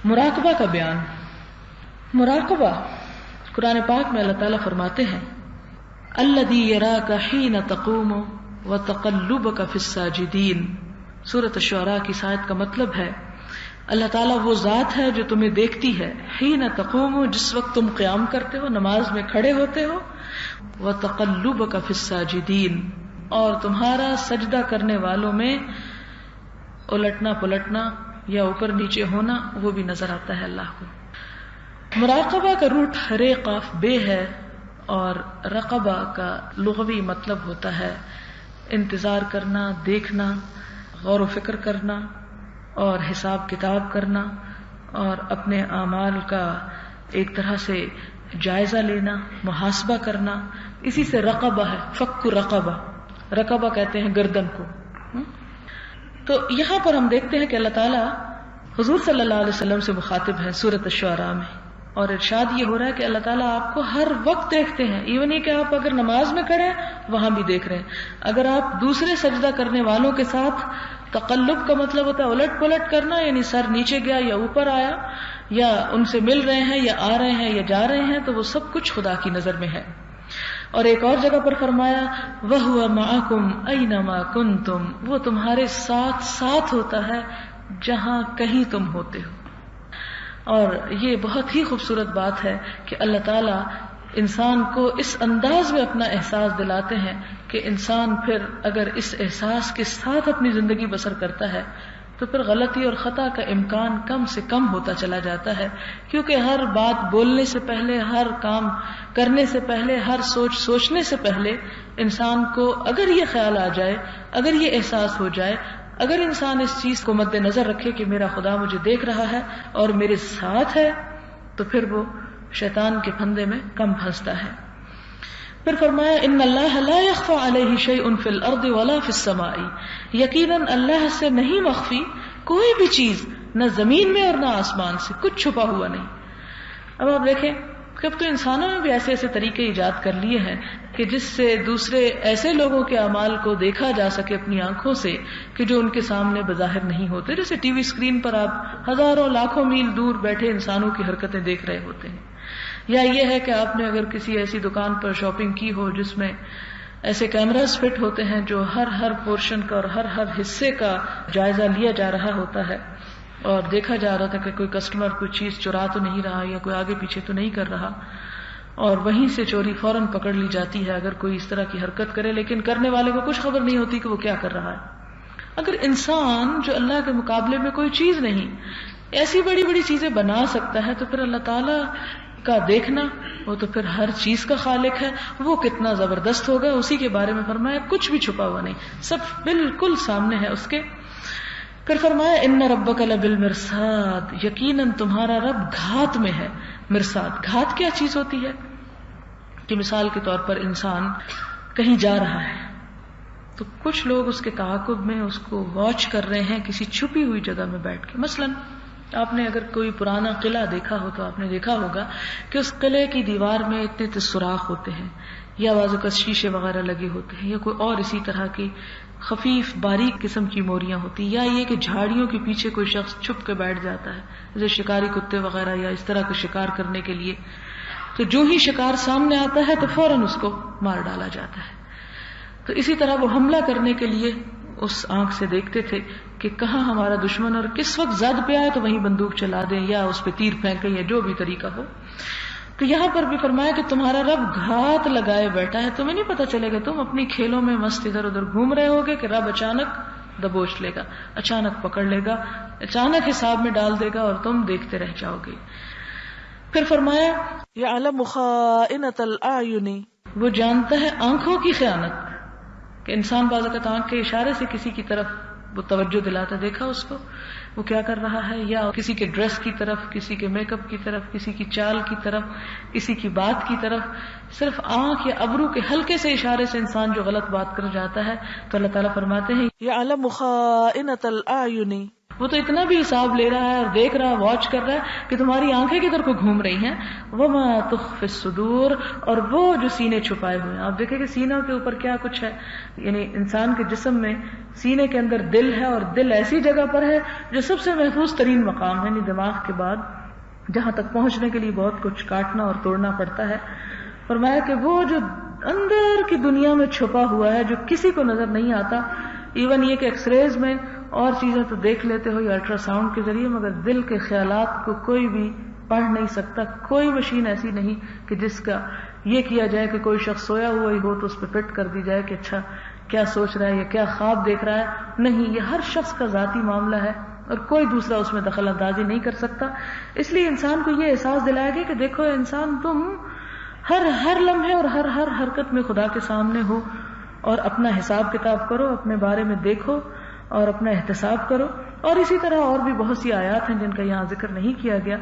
مراقبہ کا بیان. مراقبہ قرآن پاک میں اللہ تعالیٰ فرماتے ہیں الذی یراک حین تقوم وتقلبک فی الساجدین. سورۃ الشعراء کی اس آیت کا مطلب ہے اللہ تعالیٰ وہ ذات ہے جو تمہیں دیکھتی ہے حین تقوم، جس وقت تم قیام کرتے ہو، نماز میں کھڑے ہوتے ہو، وتقلبک فی الساجدین، اور تمہارا سجدہ کرنے والوں میں الٹنا پلٹنا یا اوپر نیچے ہونا وہ بھی نظر آتا ہے اللہ کو. مراقبہ کا روٹ رے قاف بے ہے، اور رقبہ کا لغوی مطلب ہوتا ہے انتظار کرنا، دیکھنا، غور و فکر کرنا اور حساب کتاب کرنا اور اپنے اعمال کا ایک طرح سے جائزہ لینا، محاسبہ کرنا. اسی سے رقبہ ہے، فک رقبہ، رقبہ کہتے ہیں گردن کو. تو یہاں پر ہم دیکھتے ہیں کہ اللہ تعالیٰ حضور صلی اللہ علیہ وسلم سے مخاطب ہے سورۃ الشعراء میں، اور ارشاد یہ ہو رہا ہے کہ اللہ تعالیٰ آپ کو ہر وقت دیکھتے ہیں. ایون یہ کہ آپ اگر نماز میں کھڑے ہیں وہاں بھی دیکھ رہے ہیں. اگر آپ دوسرے سجدہ کرنے والوں کے ساتھ، تقلب کا مطلب ہوتا ہے الٹ پلٹ کرنا، یعنی سر نیچے گیا یا اوپر آیا، یا ان سے مل رہے ہیں یا آ رہے ہیں یا جا رہے ہیں، تو وہ سب کچھ خدا کی نظر میں ہے. اور ایک اور جگہ پر فرمایا وَهُوَ مَعَكُمْ أَيْنَمَا كُنْتُمْ، وہ تمہارے ساتھ ساتھ ہوتا ہے جہاں کہیں تم ہوتے ہو. اور یہ بہت ہی خوبصورت بات ہے کہ اللہ تعالیٰ انسان کو اس انداز میں اپنا احساس دلاتے ہیں کہ انسان پھر اگر اس احساس کے ساتھ اپنی زندگی بسر کرتا ہے تو پھر غلطی اور خطا کا امکان کم سے کم ہوتا چلا جاتا ہے. کیونکہ ہر بات بولنے سے پہلے، ہر کام کرنے سے پہلے، ہر سوچنے سے پہلے انسان کو اگر یہ خیال آ جائے، اگر یہ احساس ہو جائے، اگر انسان اس چیز کو مد نظر رکھے کہ میرا خدا مجھے دیکھ رہا ہے اور میرے ساتھ ہے، تو پھر وہ شیطان کے پھندے میں کم پھنستا ہے. پھر فرمایا ان اللہ لا يخفى علیہ شیء فی الارض ولا فی السماء، یقیناً اللہ سے نہیں مخفی کوئی بھی چیز، نہ زمین میں اور نہ آسمان سے، کچھ چھپا ہوا نہیں. اب آپ دیکھیں کہ اب تو انسانوں نے بھی ایسے ایسے طریقے ایجاد کر لیے ہیں کہ جس سے دوسرے ایسے لوگوں کے اعمال کو دیکھا جا سکے اپنی آنکھوں سے کہ جو ان کے سامنے بظاہر نہیں ہوتے. جیسے ٹی وی اسکرین پر آپ ہزاروں لاکھوں میل دور بیٹھے انسانوں کی حرکتیں دیکھ رہے ہوتے ہیں. یا یہ ہے کہ آپ نے اگر کسی ایسی دکان پر شاپنگ کی ہو جس میں ایسے کیمراز فٹ ہوتے ہیں جو ہر پورشن کا اور ہر حصے کا جائزہ لیا جا رہا ہوتا ہے اور دیکھا جا رہا تھا کہ کوئی کسٹمر کوئی چیز چرا تو نہیں رہا یا کوئی آگے پیچھے تو نہیں کر رہا، اور وہیں سے چوری فوراً پکڑ لی جاتی ہے اگر کوئی اس طرح کی حرکت کرے، لیکن کرنے والے کو کچھ خبر نہیں ہوتی کہ وہ کیا کر رہا ہے. اگر انسان جو اللہ کے مقابلے میں کوئی چیز نہیں ایسی بڑی بڑی چیزیں بنا سکتا ہے، تو پھر اللہ تعالیٰ کا دیکھنا، وہ تو پھر ہر چیز کا خالق ہے، وہ کتنا زبردست ہوگا. اسی کے بارے میں فرمایا کچھ بھی چھپا ہوا نہیں، سب بالکل سامنے ہے اس کے. پھر فرمایا ان ربک لبالمرصاد، یقیناً تمہارا رب گھات میں ہے. مرصاد، گھات کیا چیز ہوتی ہے کہ مثال کے طور پر انسان کہیں جا رہا ہے تو کچھ لوگ اس کے تعاقب میں اس کو واچ کر رہے ہیں کسی چھپی ہوئی جگہ میں بیٹھ کے. مثلاً آپ نے اگر کوئی پرانا قلعہ دیکھا ہو تو آپ نے دیکھا ہوگا کہ اس قلعے کی دیوار میں اتنے سوراخ ہوتے ہیں یا بعض اوقات شیشے وغیرہ لگے ہوتے ہیں یا کوئی اور اسی طرح کی خفیف باریک قسم کی موریاں ہوتی، یا یہ کہ جھاڑیوں کے پیچھے کوئی شخص چھپ کے بیٹھ جاتا ہے جیسے شکاری کتے وغیرہ یا اس طرح کا شکار کرنے کے لیے. تو جو ہی شکار سامنے آتا ہے تو فوراً اس کو مار ڈالا جاتا ہے. تو اسی طرح وہ حملہ کرنے کے لیے اس آنکھ سے دیکھتے تھے کہ کہاں ہمارا دشمن اور کس وقت زد پہ آئے تو وہیں بندوق چلا دیں یا اس پہ تیر پھینکیں یا جو بھی طریقہ ہو. تو یہاں پر بھی فرمایا کہ تمہارا رب گھات لگائے بیٹھا ہے، تمہیں نہیں پتا چلے گا، تم اپنی کھیلوں میں مست ادھر ادھر گھوم رہے ہوگے کہ رب اچانک دبوچ لے گا، اچانک پکڑ لے گا، اچانک حساب میں ڈال دے گا اور تم دیکھتے رہ جاؤ گے. پھر فرمایا یعلم خائنۃ الاعین، وہ جانتا ہے آنکھوں کی خیانت، کہ انسان بعض اوقات آنکھ کے اشارے سے کسی کی طرف وہ توجہ دلاتا، دیکھا اس کو وہ کیا کر رہا ہے، یا کسی کے ڈریس کی طرف، کسی کے میک اپ کی طرف، کسی کی چال کی طرف، کسی کی بات کی طرف، صرف آنکھ یا ابرو کے ہلکے سے اشارے سے انسان جو غلط بات کر جاتا ہے. تو اللہ تعالیٰ فرماتے ہیں یعلم خائنۃ الاعین، وہ تو اتنا بھی حساب لے رہا ہے اور دیکھ رہا ہے، واچ کر رہا ہے کہ تمہاری آنکھیں کدھر کو گھوم رہی ہیں. وما تخفی الصدور، اور وہ جو سینے چھپائے ہوئے ہیں. آپ دیکھیں کہ سینوں کے اوپر کیا کچھ ہے. یعنی انسان کے جسم میں سینے کے اندر دل ہے، اور دل ایسی جگہ پر ہے جو سب سے محفوظ ترین مقام ہے، یعنی دماغ کے بعد، جہاں تک پہنچنے کے لیے بہت کچھ کاٹنا اور توڑنا پڑتا ہے. فرمایا کہ وہ جو اندر کی دنیا میں چھپا ہوا ہے جو کسی کو نظر نہیں آتا، ایون یہ کہ ایکس ریز میں اور چیزیں تو دیکھ لیتے ہو یا الٹرا ساؤنڈ کے ذریعے، مگر دل کے خیالات کو کوئی بھی پڑھ نہیں سکتا. کوئی مشین ایسی نہیں کہ جس کا یہ کیا جائے کہ کوئی شخص سویا ہوا ہی ہو تو اس پہ فٹ کر دی جائے کہ اچھا کیا سوچ رہا ہے یا کیا خواب دیکھ رہا ہے. نہیں، یہ ہر شخص کا ذاتی معاملہ ہے اور کوئی دوسرا اس میں دخل اندازی نہیں کر سکتا. اس لیے انسان کو یہ احساس دلایا گیا کہ دیکھو انسان، تم ہر لمحے اور ہر حرکت میں خدا کے سامنے ہو، اور اپنا حساب کتاب کرو، اپنے بارے میں دیکھو اور اپنا احتساب کرو. اور اسی طرح اور بھی بہت سی آیات ہیں جن کا یہاں ذکر نہیں کیا گیا.